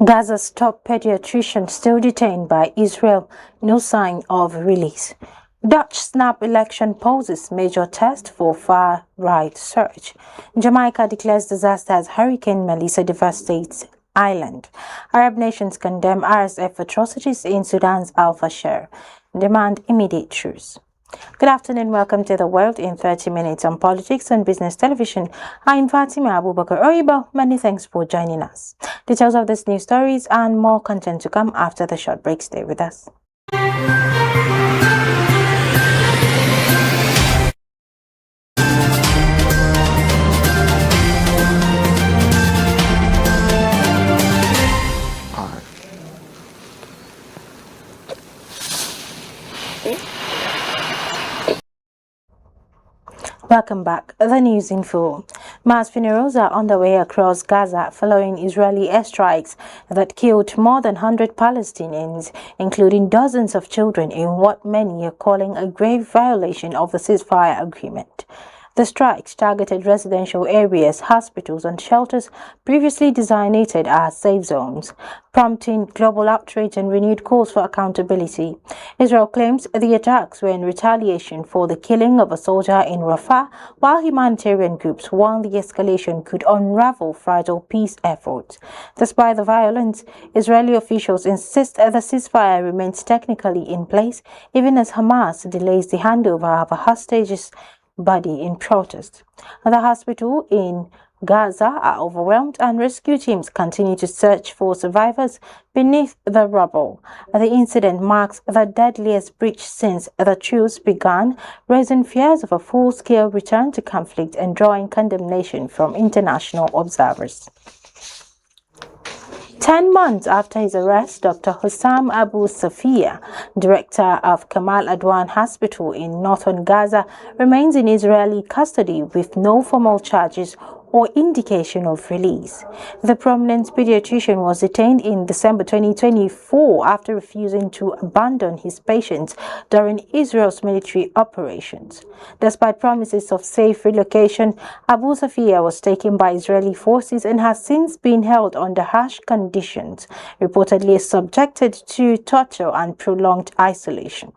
Gaza's top pediatrician still detained by Israel, no sign of release. Dutch snap election poses major test for far-right surge. Jamaica declares disaster as Hurricane Melissa devastates island. Arab nations condemn RSF atrocities in Sudan's Al-Fashir, demand immediate truce. Good afternoon, welcome to The World in 30 Minutes on Politics and Business Television. I'm Fatima Abubakar Oyibo. Many thanks for joining us. Details of this news stories and more content to come after the short break. Stay with us. Welcome back. The news in full. Mass funerals are underway across Gaza following Israeli airstrikes that killed more than 100 Palestinians, including dozens of children, in what many are calling a grave violation of the ceasefire agreement. The strikes targeted residential areas, hospitals, and shelters previously designated as safe zones, prompting global outrage and renewed calls for accountability. Israel claims the attacks were in retaliation for the killing of a soldier in Rafah, while humanitarian groups warn the escalation could unravel fragile peace efforts. Despite the violence, Israeli officials insist the ceasefire remains technically in place, even as Hamas delays the handover of a hostage's body in protest. The hospital in Gaza are overwhelmed and rescue teams continue to search for survivors beneath the rubble. The incident marks the deadliest breach since the truce began, raising fears of a full-scale return to conflict and drawing condemnation from international observers. 10 months after his arrest, Dr. Hussam Abu Safia, director of Kamal Adwan Hospital in northern Gaza, remains in Israeli custody with no formal charges or indication of release. The prominent pediatrician was detained in December 2024 after refusing to abandon his patients during Israel's military operations. Despite promises of safe relocation, Abu Safia was taken by Israeli forces and has since been held under harsh conditions, reportedly subjected to torture and prolonged isolation.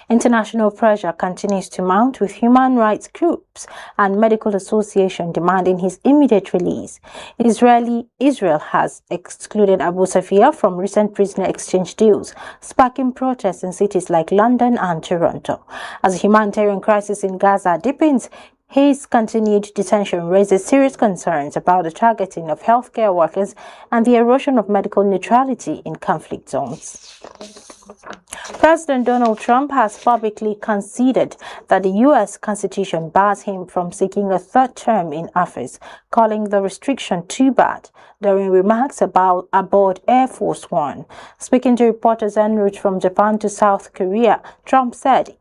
International pressure continues to mount, with human rights groups and medical associations demanding his immediate release. Israel has excluded Abu Safia from recent prisoner exchange deals, sparking protests in cities like London and Toronto. As the humanitarian crisis in Gaza deepens, his continued detention raises serious concerns about the targeting of healthcare workers and the erosion of medical neutrality in conflict zones. President Donald Trump has publicly conceded that the U.S. Constitution bars him from seeking a third term in office, calling the restriction too bad during remarks aboard Air Force One. Speaking to reporters en route from Japan to South Korea, Trump said,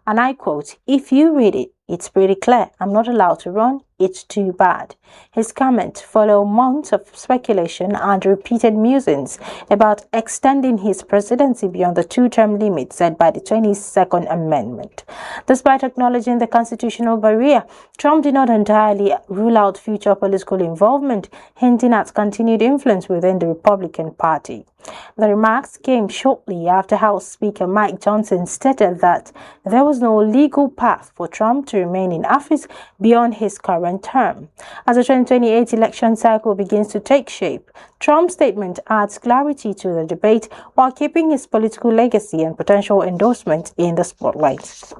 and I quote, "If you read it, it's pretty clear. I'm not allowed to run. It's too bad." His comment followed months of speculation and repeated musings about extending his presidency beyond the two-term limit set by the 22nd Amendment. Despite acknowledging the constitutional barrier, Trump did not entirely rule out future political involvement, hinting at continued influence within the Republican Party. The remarks came shortly after House Speaker Mike Johnson stated that there was no legal path for Trump to remain in office beyond his current term. As the 2028 election cycle begins to take shape, Trump's statement adds clarity to the debate while keeping his political legacy and potential endorsement in the spotlight.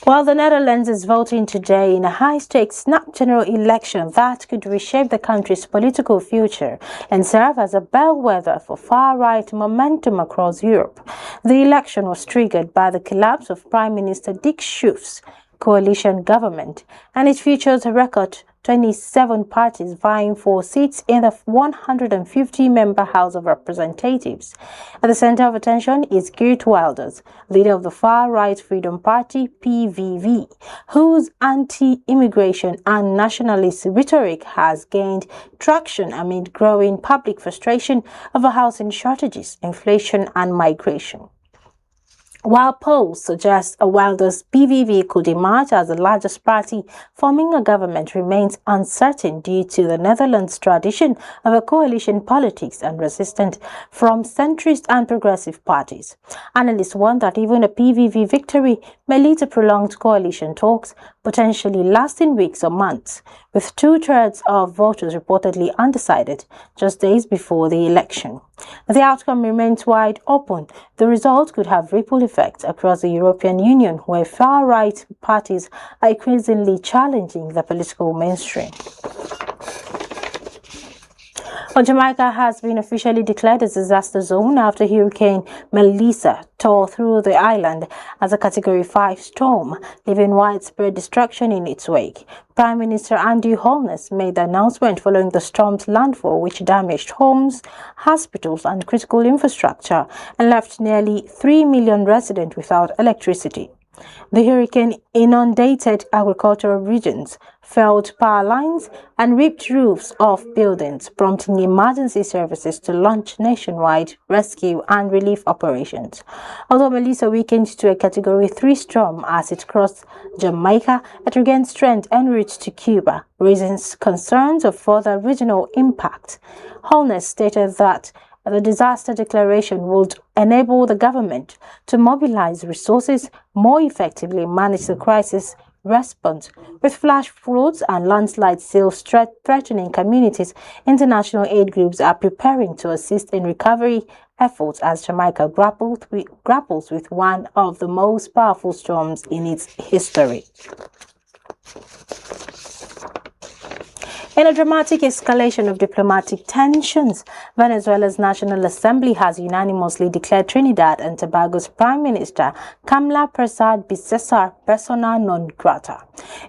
While the Netherlands is voting today in a high-stakes snap general election that could reshape the country's political future and serve as a bellwether for far-right momentum across Europe, the election was triggered by the collapse of Prime Minister Dick Schuff's coalition government, and it features a record 27 parties vying for seats in the 150-member House of Representatives. At the center of attention is Geert Wilders, leader of the far-right Freedom Party, PVV, whose anti-immigration and nationalist rhetoric has gained traction amid growing public frustration over housing shortages, inflation, and migration. While polls suggest Wilder's PVV could emerge as the largest party, forming a government remains uncertain due to the Netherlands' tradition of a coalition politics and resistance from centrist and progressive parties. Analysts warn that even a PVV victory may lead to prolonged coalition talks, potentially lasting weeks or months, with two-thirds of voters reportedly undecided just days before the election. The outcome remains wide open. The result could have ripple effects across the European Union, where far-right parties are increasingly challenging the political mainstream. Well, Jamaica has been officially declared a disaster zone after Hurricane Melissa tore through the island as a Category 5 storm, leaving widespread destruction in its wake. Prime Minister Andy Holness made the announcement following the storm's landfall, which damaged homes, hospitals, and critical infrastructure and left nearly 3 million residents without electricity. The hurricane inundated agricultural regions, felled power lines, and ripped roofs off buildings, prompting emergency services to launch nationwide rescue and relief operations. Although Melissa weakened to a Category 3 storm as it crossed Jamaica, it regained strength en route to Cuba, raising concerns of further regional impact. Holness stated that the disaster declaration would enable the government to mobilize resources more effectively, manage the crisis response. With flash floods and landslides still threatening communities, international aid groups are preparing to assist in recovery efforts as Jamaica grapples with one of the most powerful storms in its history. In a dramatic escalation of diplomatic tensions, Venezuela's National Assembly has unanimously declared Trinidad and Tobago's Prime Minister Kamla Persad-Bissessar persona non grata,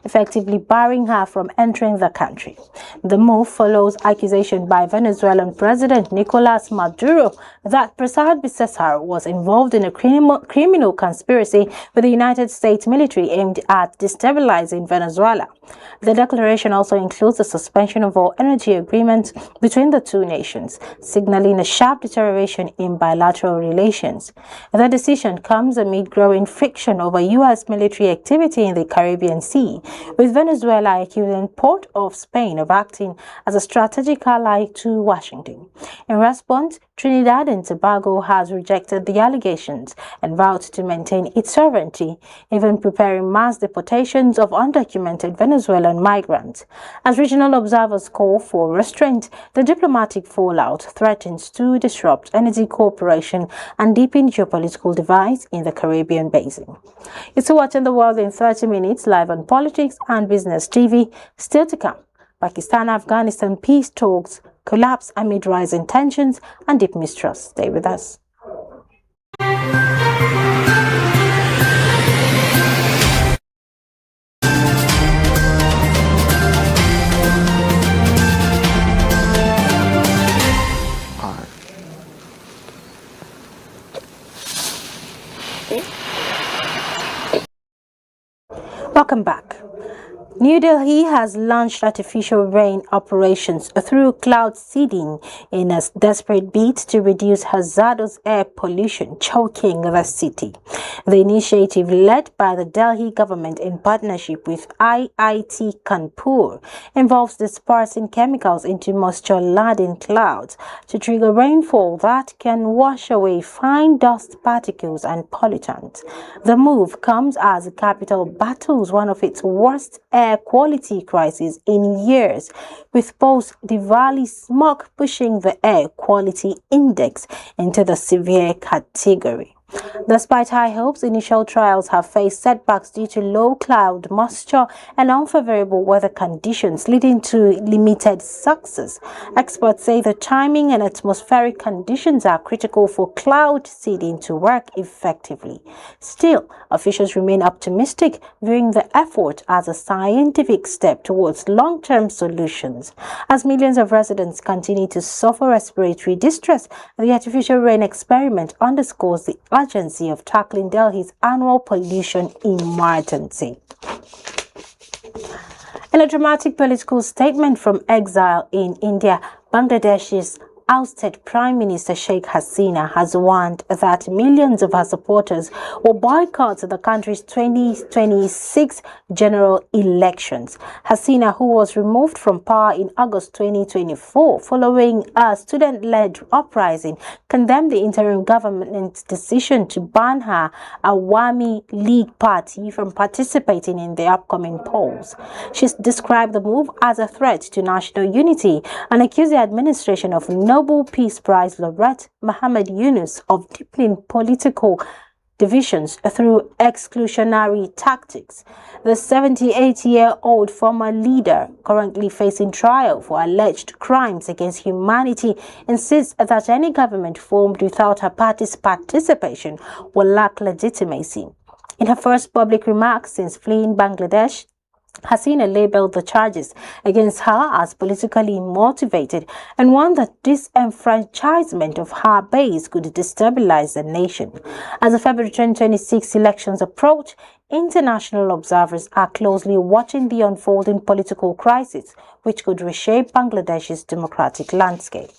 effectively barring her from entering the country. The move follows accusation by Venezuelan President Nicolas Maduro that Persad-Bissessar was involved in a criminal conspiracy with the United States military aimed at destabilizing Venezuela. The declaration also includes the suspension of all energy agreements between the two nations, signaling a sharp deterioration in bilateral relations. The decision comes amid growing friction over U.S. military activity in the Caribbean Sea, with Venezuela accusing Port of Spain of acting as a strategic ally to Washington. In response, Trinidad and Tobago has rejected the allegations and vowed to maintain its sovereignty, even preparing mass deportations of undocumented Venezuelan migrants. As regional observers call for restraint, the diplomatic fallout threatens to disrupt energy cooperation and deepen geopolitical divides in the Caribbean basin. It's Watching the World in 30 Minutes, live on Politics and Business TV. Still to come, Pakistan-Afghanistan peace talks collapse amid rising tensions and deep mistrust. Stay with us. Welcome back. New Delhi has launched artificial rain operations through cloud seeding in a desperate bid to reduce hazardous air pollution choking the city. The initiative, led by the Delhi government in partnership with IIT Kanpur, involves dispersing chemicals into moisture-laden clouds to trigger rainfall that can wash away fine dust particles and pollutants. The move comes as the capital battles one of its worst air quality crisis in years, with post-Diwali smog pushing the air quality index into the severe category. Despite high hopes, initial trials have faced setbacks due to low cloud moisture and unfavorable weather conditions, leading to limited success. Experts say the timing and atmospheric conditions are critical for cloud seeding to work effectively. Still, officials remain optimistic, viewing the effort as a scientific step towards long-term solutions. As millions of residents continue to suffer respiratory distress, the artificial rain experiment underscores the urgency of tackling Delhi's annual pollution emergency. In a dramatic political statement from exile in India, Bangladesh's ousted Prime Minister Sheikh Hasina has warned that millions of her supporters will boycott the country's 2026 general elections. Hasina, who was removed from power in August 2024 following a student-led uprising, condemned the interim government's decision to ban her Awami League party from participating in the upcoming polls. She described the move as a threat to national unity and accused the administration of Nobel Peace Prize laureate Muhammad Yunus of deepening political divisions through exclusionary tactics. The 78-year-old former leader, currently facing trial for alleged crimes against humanity, insists that any government formed without her party's participation will lack legitimacy. In her first public remarks since fleeing Bangladesh, Hasina labeled the charges against her as politically motivated and warned that disenfranchisement of her base could destabilize the nation. As the February 2026 elections approach, international observers are closely watching the unfolding political crisis, which could reshape Bangladesh's democratic landscape.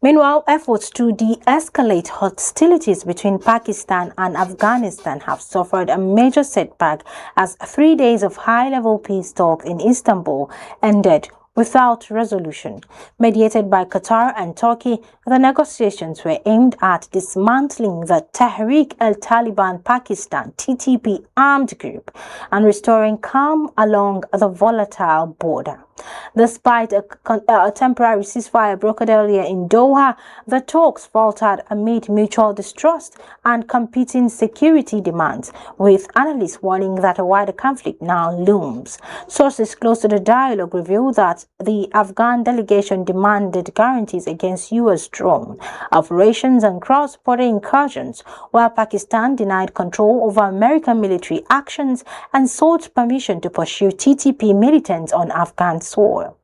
Meanwhile, efforts to de-escalate hostilities between Pakistan and Afghanistan have suffered a major setback as 3 days of high-level peace talks in Istanbul ended without resolution. Mediated by Qatar and Turkey, the negotiations were aimed at dismantling the Tehrik-e-Taliban Pakistan (TTP) armed group and restoring calm along the volatile border. Despite a temporary ceasefire brokered earlier in Doha, the talks faltered amid mutual distrust and competing security demands, with analysts warning that a wider conflict now looms. Sources close to the dialogue revealed that the Afghan delegation demanded guarantees against U.S. drone operations and cross-border incursions, while Pakistan denied control over American military actions and sought permission to pursue TTP militants on Afghan soil.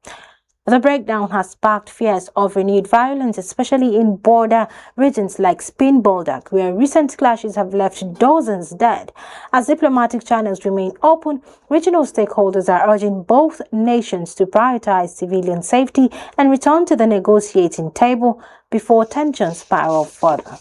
The breakdown has sparked fears of renewed violence, especially in border regions like Spin Boldak, where recent clashes have left dozens dead. As diplomatic channels remain open, regional stakeholders are urging both nations to prioritize civilian safety and return to the negotiating table before tensions spiral further.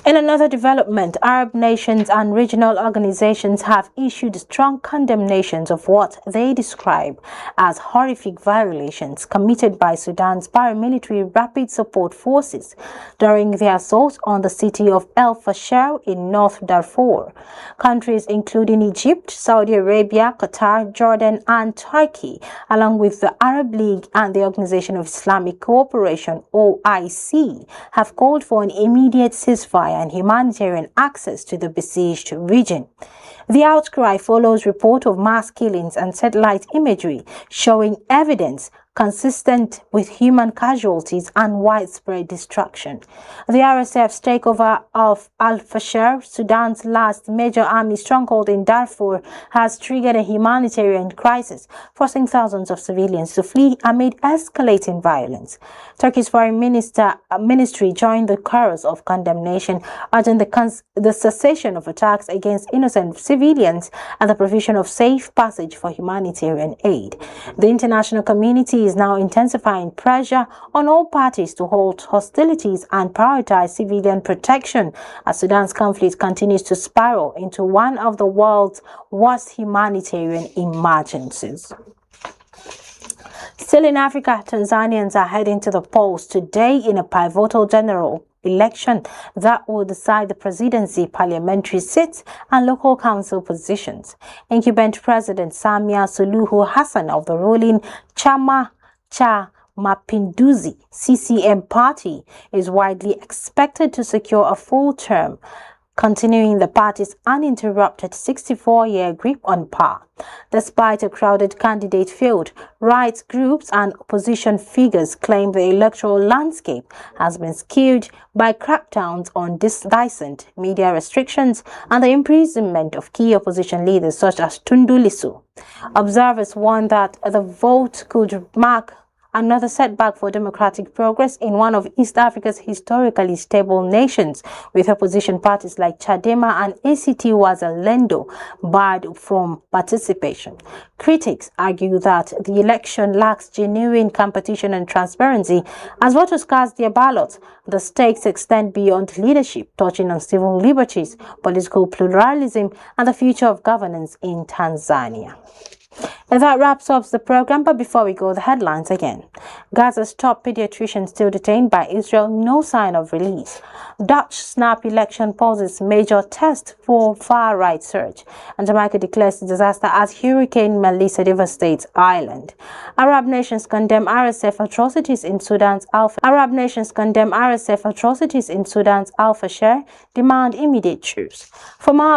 In another development, Arab nations and regional organizations have issued strong condemnations of what they describe as horrific violations committed by Sudan's paramilitary rapid support forces during their assault on the city of El Fasher in North Darfur. Countries including Egypt, Saudi Arabia, Qatar, Jordan, and Turkey, along with the Arab League and the Organization of Islamic Cooperation (OIC), have called for an immediate ceasefire and humanitarian access to the besieged region. The outcry follows report of mass killings and satellite imagery showing evidence consistent with human casualties and widespread destruction. The RSF's takeover of Al-Fasher, Sudan's last major army stronghold in Darfur, has triggered a humanitarian crisis, forcing thousands of civilians to flee amid escalating violence. Turkey's foreign ministry joined the chorus of condemnation, urging the cessation of attacks against innocent civilians and the provision of safe passage for humanitarian aid. The international community is now intensifying pressure on all parties to halt hostilities and prioritize civilian protection as Sudan's conflict continues to spiral into one of the world's worst humanitarian emergencies. Still in Africa, Tanzanians are heading to the polls today in a pivotal general election that will decide the presidency, parliamentary seats, and local council positions. Incumbent President Samia Suluhu Hassan of the ruling Chama cha Mapinduzi CCM party is widely expected to secure a full term, continuing the party's uninterrupted 64-year grip on power. Despite a crowded candidate field, rights groups and opposition figures claim the electoral landscape has been skewed by crackdowns on dissent, media restrictions, and the imprisonment of key opposition leaders such as Tundu Lissu. Observers warn that the vote could mark another setback for democratic progress in one of East Africa's historically stable nations, with opposition parties like Chadema and ACT Wazalendo barred from participation. Critics argue that the election lacks genuine competition and transparency. As voters cast their ballots, the stakes extend beyond leadership, touching on civil liberties, political pluralism, and the future of governance in Tanzania. And that wraps up the program, but before we go, the headlines again. Gaza's top pediatrician still detained by Israel, no sign of release. Dutch snap election poses major test for far-right surge. And Jamaica declares disaster as Hurricane Melissa devastates island. Arab nations condemn RSF atrocities in Sudan's Al-Fasher, demand immediate truce. For more